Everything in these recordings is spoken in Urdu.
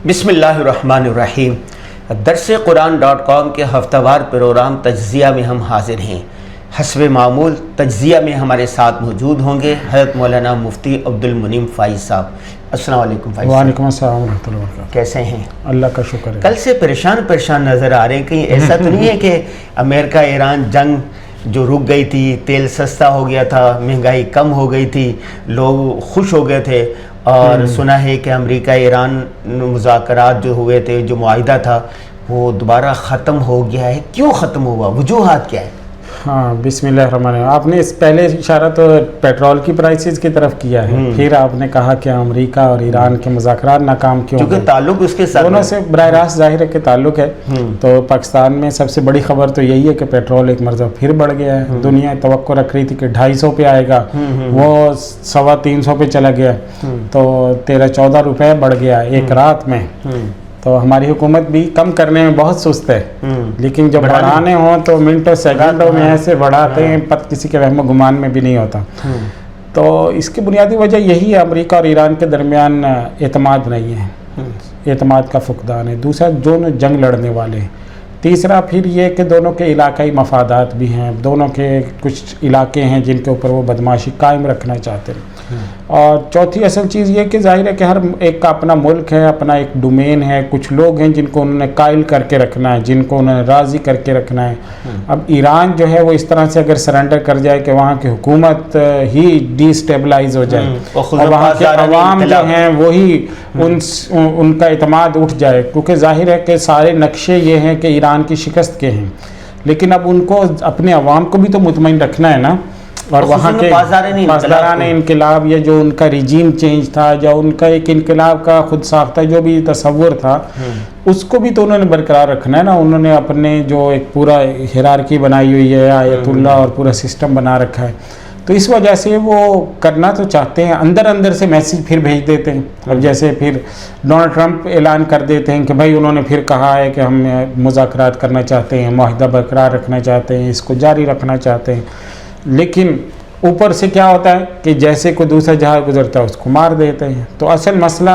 بسم اللہ الرحمن الرحیم۔ درس قرآن.com کے ہفتہ وار پروگرام تجزیہ میں ہم حاضر ہیں۔ حسب معمول تجزیہ میں ہمارے ساتھ موجود ہوں گے حضرت مولانا مفتی عبدالمنعم فائز صاحب۔ السلام علیکم فائز صاحب۔ وعلیکم السلام ورحمۃ اللہ وبرکاتہ۔ کیسے ہیں؟ اللہ کا شکر ہے۔ کل سے پریشان نظر آ رہے ہیں، کہیں ایسا تو نہیں ہے کہ امریکہ ایران جنگ جو رک گئی تھی، تیل سستا ہو گیا تھا، مہنگائی کم ہو گئی تھی، لوگ خوش ہو گئے تھے، اور سنا ہے کہ امریکہ ایران مذاکرات جو ہوئے تھے، جو معاہدہ تھا وہ دوبارہ ختم ہو گیا ہے؟ کیوں ختم ہوا؟ وجوہات کیا ہے؟ ہاں، بسم اللہ الرحمن الرحیم۔ آپ نے اس پہلے اشارہ تو پیٹرول کی پرائسز کی طرف کیا ہے، پھر آپ نے کہا کہ امریکہ اور ایران کے مذاکرات ناکام کیوں؟ کیونکہ تعلق اس کے ساتھ دونوں سے براہ راست ظاہر ہے کہ تعلق ہے۔ تو پاکستان میں سب سے بڑی خبر تو یہی ہے کہ پیٹرول ایک مرتبہ پھر بڑھ گیا ہے۔ دنیا توقع رکھ رہی تھی کہ 250 پہ آئے گا، وہ 350 پہ چلا گیا، تو 13-14 روپے بڑھ گیا ایک رات میں۔ تو ہماری حکومت بھی کم کرنے میں بہت سست ہے، لیکن جب بڑھانے ہوں تو منٹوں سیکنڈوں میں ایسے بڑھاتے ہیں، کسی کے وہم و گمان میں بھی نہیں ہوتا۔ تو اس کی بنیادی وجہ یہی ہے، امریکہ اور ایران کے درمیان اعتماد نہیں ہے، اعتماد کا فقدان ہے۔ دوسرا، دونوں جنگ لڑنے والے ہیں۔ تیسرا پھر یہ کہ دونوں کے علاقائی مفادات بھی ہیں، دونوں کے کچھ علاقے ہیں جن کے اوپر وہ بدماشی قائم رکھنا چاہتے ہیں۔ اور چوتھی اصل چیز یہ کہ ظاہر ہے کہ ہر ایک کا اپنا ملک ہے، اپنا ایک ڈومین ہے، کچھ لوگ ہیں جن کو انہوں نے قائل کر کے رکھنا ہے، جن کو انہوں نے راضی کر کے رکھنا ہے۔ اب ایران جو ہے وہ اس طرح سے اگر سرنڈر کر جائے کہ وہاں کی حکومت ہی ڈی اسٹیبلائز ہو جائے اور وہاں کے عوام جو ہیں وہی ان کا اعتماد اٹھ جائے، کیونکہ ظاہر ہے کہ سارے نقشے یہ ہیں کہ ایران کی شکست کے ہیں، لیکن اب ان کو اپنے عوام کو بھی تو مطمئن رکھنا ہے نا۔ اور وہاں کے پاسداران انقلاب یا جو ان کا ریجیم چینج تھا، جو ان کا ایک انقلاب کا خود ساختہ جو بھی تصور تھا، اس کو بھی تو انہوں نے برقرار رکھنا ہے نا۔ انہوں نے اپنے جو ایک پورا ہیرارکی بنائی ہوئی ہے، آیت اللہ اور پورا سسٹم بنا رکھا ہے، تو اس وجہ سے وہ کرنا تو چاہتے ہیں، اندر سے میسیج پھر بھیج دیتے ہیں۔ اب جیسے پھر ڈونلڈ ٹرمپ اعلان کر دیتے ہیں کہ بھائی انہوں نے پھر کہا ہے کہ ہم مذاکرات کرنا چاہتے ہیں، معاہدہ برقرار رکھنا چاہتے ہیں، اس کو جاری رکھنا چاہتے ہیں، لیکن اوپر سے کیا ہوتا ہے کہ جیسے کوئی دوسرا جہاز گزرتا ہے اس کو مار دیتے ہیں۔ تو اصل مسئلہ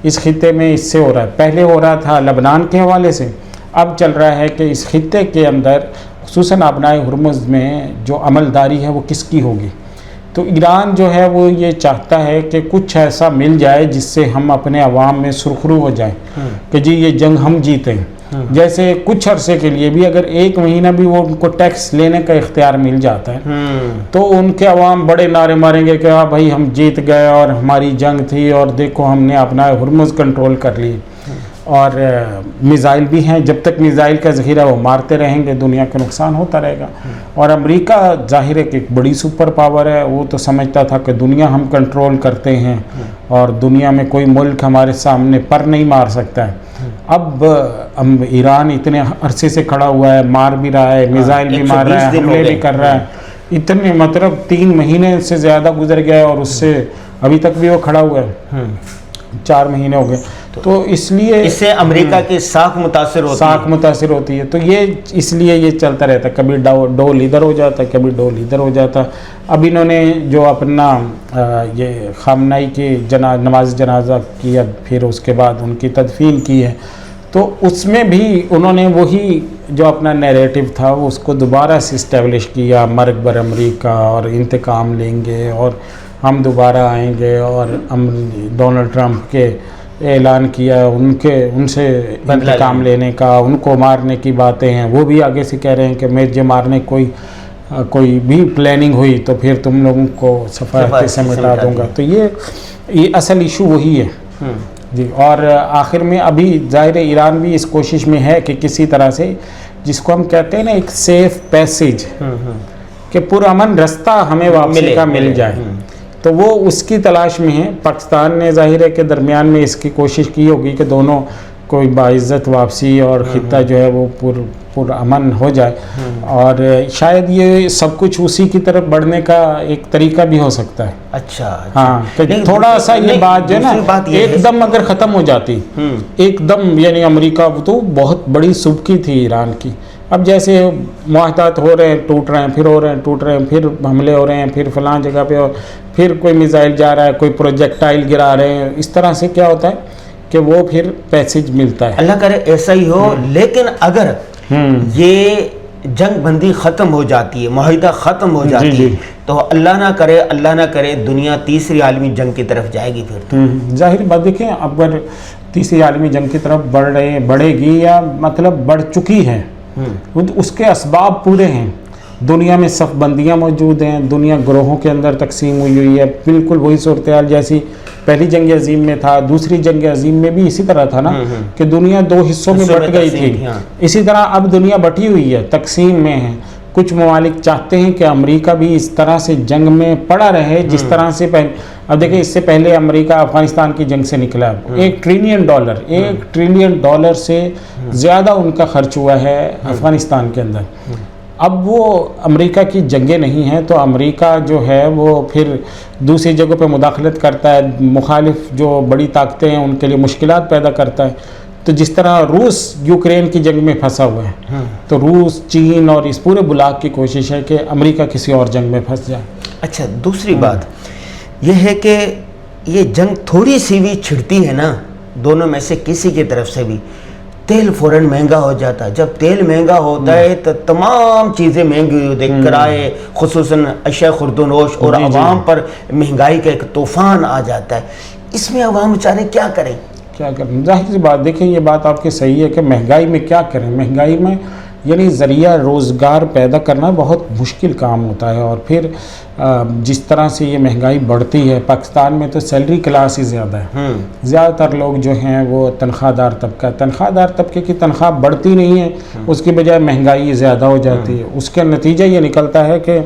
اس خطے میں اس سے ہو رہا ہے، پہلے ہو رہا تھا لبنان کے حوالے سے، اب چل رہا ہے کہ اس خطے کے اندر خصوصاً آبنائے ہرمز میں جو عملداری ہے وہ کس کی ہوگی۔ تو ایران جو ہے وہ یہ چاہتا ہے کہ کچھ ایسا مل جائے جس سے ہم اپنے عوام میں سرخرو ہو جائیں کہ جی یہ جنگ ہم جیتے ہیں۔ جیسے کچھ عرصے کے لیے بھی اگر 1 مہینہ بھی وہ ان کو ٹیکس لینے کا اختیار مل جاتا ہے تو ان کے عوام بڑے نعرے ماریں گے کہ ہاں بھائی ہم جیت گئے اور ہماری جنگ تھی اور دیکھو ہم نے اپنا ہرمز کنٹرول کر لی۔ اور میزائل بھی ہیں، جب تک میزائل کا ذخیرہ وہ مارتے رہیں گے دنیا کا نقصان ہوتا رہے گا۔ اور امریکہ ظاہر ہے کہ ایک بڑی سپر پاور ہے، وہ تو سمجھتا تھا کہ دنیا ہم کنٹرول کرتے ہیں اور دنیا میں کوئی ملک ہمارے سامنے پر نہیں مار سکتا ہے۔ اب ایران اتنے عرصے سے کھڑا ہوا ہے، مار بھی رہا ہے، میزائل بھی مار رہا ہے، حملے بھی کر رہا ہے، اتنے مطلب 3 مہینے سے زیادہ گزر گیا اور اس سے ابھی تک بھی وہ کھڑا ہوا ہے، 4 مہینے ہو گئے۔ تو اس لیے اس سے امریکہ کی ساکھ متاثر ہوتی ہے، تو یہ اس لیے یہ چلتا رہتا ہے، کبھی ڈول ادھر ہو جاتا ہے، کبھی ڈول ادھر ہو جاتا ہے۔ اب انہوں نے جو اپنا یہ خامنائی کی نماز جنازہ کیا، پھر اس کے بعد ان کی تدفین کی ہے، تو اس میں بھی انہوں نے وہی جو اپنا نیریٹو تھا وہ اس کو دوبارہ سے اسٹیبلش کیا، مرگ بر امریکہ اور انتقام لیں گے اور ہم دوبارہ آئیں گے، اور ڈونلڈ ٹرمپ کے اعلان کیا ان سے انتقام لینے کا، ان کو مارنے کی باتیں ہیں، وہ بھی آگے سے کہہ رہے ہیں کہ مجھے مارنے کوئی بھی پلاننگ ہوئی تو پھر تم لوگوں کو صفحے سے مٹا دوں گا۔ تو یہ اصل ایشو وہی ہے جی۔ اور آخر میں ابھی ظاہر ایران بھی اس کوشش میں ہے کہ کسی طرح سے، جس کو ہم کہتے ہیں نا ایک سیف پیسیج، کہ پرامن رستہ ہمیں واپسی کا مل جائے، تو وہ اس کی تلاش میں ہے۔ پاکستان نے ظاہر ہے کہ درمیان میں اس کی کوشش کی ہوگی کہ دونوں کوئی باعزت واپسی اور خطہ جو ہے وہ پرامن ہو جائے، اور شاید یہ سب کچھ اسی کی طرف بڑھنے کا ایک طریقہ بھی ہو سکتا ہے۔ اچھا ہاں، تھوڑا سا یہ بات جو ہے نا ایک دم اگر ختم ہو جاتی ایک دم، یعنی امریکہ تو بہت بڑی سبکی تھی ایران کی، اب جیسے معاہدات ہو رہے ہیں ٹوٹ رہے ہیں، پھر ہو رہے ہیں ٹوٹ رہے ہیں، پھر حملے ہو رہے ہیں، پھر فلاں جگہ پہ پھر کوئی میزائل جا رہا ہے، کوئی پروجیکٹائل گرا رہے ہیں، اس طرح سے کیا ہوتا ہے کہ وہ پھر پیسج ملتا ہے. اللہ کرے ایسا ہی ہو. لیکن اگر یہ جنگ بندی ختم ہو جاتی ہے, معاہدہ ختم ہو جاتی ہے, تو اللہ نہ کرے دنیا تیسری عالمی جنگ کی طرف جائے گی پھر تو. ظاہر بات دیکھیں, اگر تیسری عالمی جنگ کی طرف بڑھے گی یا مطلب بڑھ چکی ہے, اس کے اسباب پورے ہیں. دنیا میں صف بندیاں موجود ہیں, دنیا گروہوں کے اندر تقسیم ہوئی ہے, بالکل وہی صورتحال جیسی پہلی جنگ عظیم میں تھا. دوسری جنگ عظیم میں بھی اسی طرح تھا نا, کہ دنیا 2 حصوں میں بٹ گئی تھی. اسی طرح اب دنیا بٹی ہوئی ہے, تقسیم میں ہے. کچھ ممالک چاہتے ہیں کہ امریکہ بھی اس طرح سے جنگ میں پڑا رہے جس طرح سے اب دیکھیں اس سے پہلے امریکہ افغانستان کی جنگ سے نکلا, $1 ٹریلین سے زیادہ ان کا خرچ ہوا ہے افغانستان کے اندر. اب وہ امریکہ کی جنگیں نہیں ہیں, تو امریکہ جو ہے وہ پھر دوسری جگہوں پہ مداخلت کرتا ہے, مخالف جو بڑی طاقتیں ہیں ان کے لیے مشکلات پیدا کرتا ہے. تو جس طرح روس یوکرین کی جنگ میں پھنسا ہوا ہے, تو روس, چین اور اس پورے بلاک کی کوشش ہے کہ امریکہ کسی اور جنگ میں پھنس جائے. اچھا, دوسری بات یہ ہے کہ یہ جنگ تھوڑی سی بھی چھڑتی ہے نا دونوں میں سے کسی کی طرف سے بھی, تیل فوراً مہنگا ہو جاتا ہے. جب تیل مہنگا ہوتا ہے تو تمام چیزیں مہنگی ہوتی ہیں, کرائے, خصوصاً اشیاء خرد و نوش, اور عوام پر مہنگائی کا ایک طوفان آ جاتا ہے. اس میں عوام بیچارے کیا کریں؟ ظاہر سی بات دیکھیں, یہ بات آپ کی صحیح ہے کہ مہنگائی میں کیا کریں. مہنگائی میں یعنی ذریعہ روزگار پیدا کرنا بہت مشکل کام ہوتا ہے. اور پھر جس طرح سے یہ مہنگائی بڑھتی ہے, پاکستان میں تو سیلری کلاس ہی زیادہ ہے. زیادہ تر لوگ جو ہیں وہ تنخواہ دار طبقے کی تنخواہ بڑھتی نہیں ہے, اس کی بجائے مہنگائی زیادہ ہو جاتی ہے. اس کا نتیجہ یہ نکلتا ہے کہ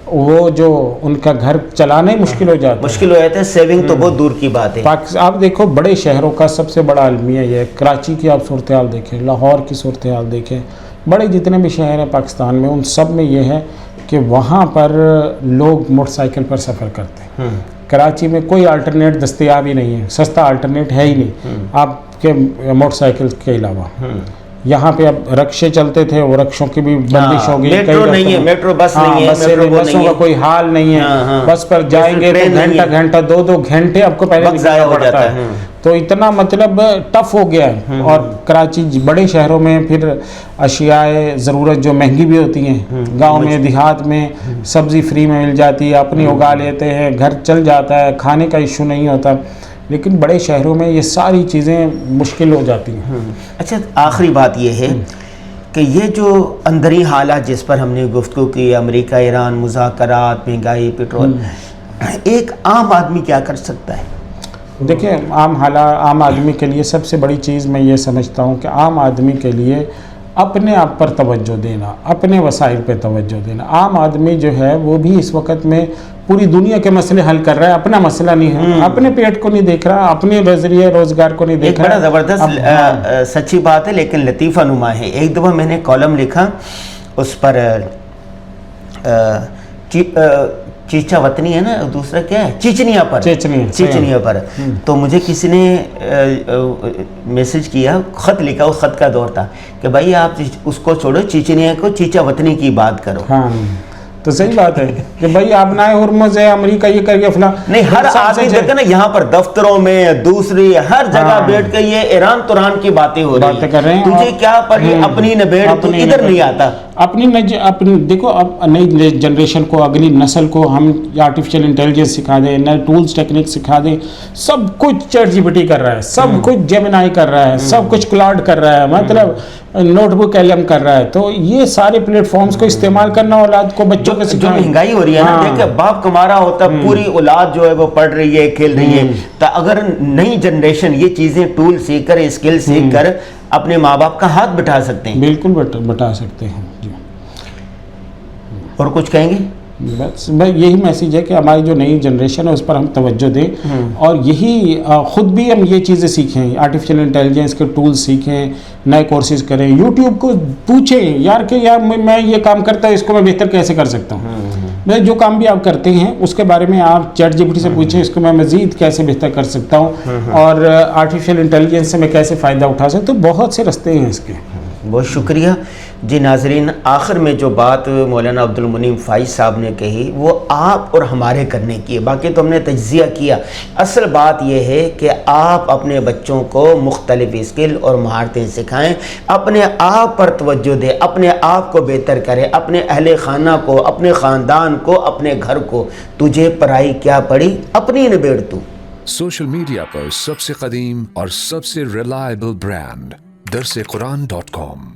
وہ جو ان کا گھر چلانا ہی مشکل ہو جاتا ہے. سیونگ تو بہت دور کی بات ہے. آپ دیکھو بڑے شہروں کا سب سے بڑا المیہ یہ ہے. کراچی کی آپ صورتحال دیکھیں, لاہور کی صورتحال دیکھیں, بڑے جتنے بھی شہر ہیں پاکستان میں, ان سب میں یہ ہے کہ وہاں پر لوگ موٹر سائیکل پر سفر کرتے ہیں. کراچی میں کوئی الٹرنیٹ دستیاب ہی نہیں ہے, سستا الٹرنیٹ ہے ہی نہیں آپ کے موٹر سائیکل کے علاوہ. یہاں پہ اب رکشے چلتے تھے, وہ رکشوں کی بھی بندش ہو گئی. میٹرو نہیں ہے, میٹرو بس نہیں ہے, بسوں کا کوئی حال نہیں ہے. بس پر جائیں گے تو گھنٹہ 2 گھنٹے آپ کو پہلے ضائع ہو جاتا ہے. تو اتنا مطلب ٹف ہو گیا ہے. اور کراچی بڑے شہروں میں پھر اشیاء ضرورت جو مہنگی بھی ہوتی ہیں, گاؤں میں دیہات میں سبزی فری میں مل جاتی ہے, اپنی اگا لیتے ہیں, گھر چل جاتا ہے, کھانے کا ایشو نہیں ہوتا. لیکن بڑے شہروں میں یہ ساری چیزیں مشکل ہو جاتی ہیں. اچھا, آخری بات یہ ہے کہ یہ جو اندری حالات جس پر ہم نے گفتگو کی, امریکہ ایران مذاکرات, مہنگائی, پیٹرول, ایک عام آدمی کیا کر سکتا ہے؟ دیکھیں, عام آدمی کے لیے سب سے بڑی چیز میں یہ سمجھتا ہوں کہ عام آدمی کے لیے اپنے آپ پر توجہ دینا, اپنے وسائل پہ توجہ دینا. عام آدمی جو ہے وہ بھی اس وقت میں پوری دنیا کے مسئلے حل کر رہا ہے, اپنا مسئلہ نہیں ہے, اپنے پیٹ کو نہیں دیکھ رہا, اپنے ذریعے روزگار کو نہیں دیکھ رہا. ایک بڑا زبردست سچی بات ہے لیکن لطیفہ نما ہے. ایک دفعہ میں نے کالم لکھا, اس پر چیچا وطنی ہے نا, دوسرا کیا ہے, چیچنیا پر. تو مجھے کسی نے میسج کیا, خط لکھا, وہ خط کا دور تھا کہ بھائی آپ اس کو چھوڑو, چیچنیا کو, چیچا وطنی کی بات کرو. تو صحیح بات ہے کہ بھائی آپ نہ ہرمز ہے, امریکہ یہ کر کے فلاں نہیں. ہر آدمی دیکھا نا یہاں پر دفتروں میں, دوسری ہر جگہ بیٹھ کے یہ ایران توران کی باتیں ہو رہی ہیں. تجھے کیا پڑھی اپنی نہ بیٹھ, تو ادھر نہیں آتا. اپنی دیکھو, اب نئی جنریشن کو, اگلی نسل کو ہم آرٹیفیشل انٹیلیجنس سکھا دیں, نئے ٹولز ٹیکنیک سکھا دیں. سب کچھ چیٹ جی پی ٹی کر رہا ہے, سب کچھ جیمنائی کر رہا ہے, سب کچھ کلاؤڈ کر رہا ہے, مطلب نوٹ بک ایلم کر رہا ہے. تو یہ سارے پلیٹ فارمز کو استعمال کرنا اولاد کو, بچوں کو جو مہنگائی ہو رہی ہے نا, دیکھ باپ کما رہا ہوتا, پوری اولاد جو ہے وہ پڑھ رہی ہے, کھیل رہی ہے. تو اگر نئی جنریشن یہ چیزیں ٹول سیکھ کر, اسکل سیکھ کر اپنے ماں باپ کا ہاتھ بٹھا سکتے ہیں. بالکل بٹھا سکتے ہیں. جی, اور کچھ کہیں گے؟ بس یہی میسیج ہے کہ ہماری جو نئی جنریشن ہے اس پر ہم توجہ دیں, اور یہی خود بھی ہم یہ چیزیں سیکھیں, آرٹیفیشل انٹیلیجنس کے ٹولز سیکھیں, نئے کورسز کریں, یوٹیوب کو پوچھیں یار کہ یار میں یہ کام کرتا ہوں, اس کو میں بہتر کیسے کر سکتا ہوں. میں جو کام بھی آپ کرتے ہیں اس کے بارے میں آپ چیٹ جی پی ٹی سے پوچھیں, اس کو میں مزید کیسے بہتر کر سکتا ہوں, اور آرٹیفیشل انٹیلیجنس سے میں کیسے فائدہ اٹھا سکتا ہوں. تو بہت سے راستے ہیں اس کے. بہت شکریہ جی ناظرین. آخر میں جو بات مولانا عبدالمنعم فائز صاحب نے کہی وہ آپ اور ہمارے کرنے کی ہے, باقی تو ہم نے تجزیہ کیا. اصل بات یہ ہے کہ آپ اپنے بچوں کو مختلف اسکل اور مہارتیں سکھائیں, اپنے آپ پر توجہ دیں, اپنے آپ کو بہتر کریں, اپنے اہل خانہ کو, اپنے خاندان کو, اپنے گھر کو. تجھے پڑھائی کیا پڑی, اپنی نبیڑ تو. سوشل میڈیا پر سب سے قدیم اور سب سے ریلائبل برانڈ درسقرآن.com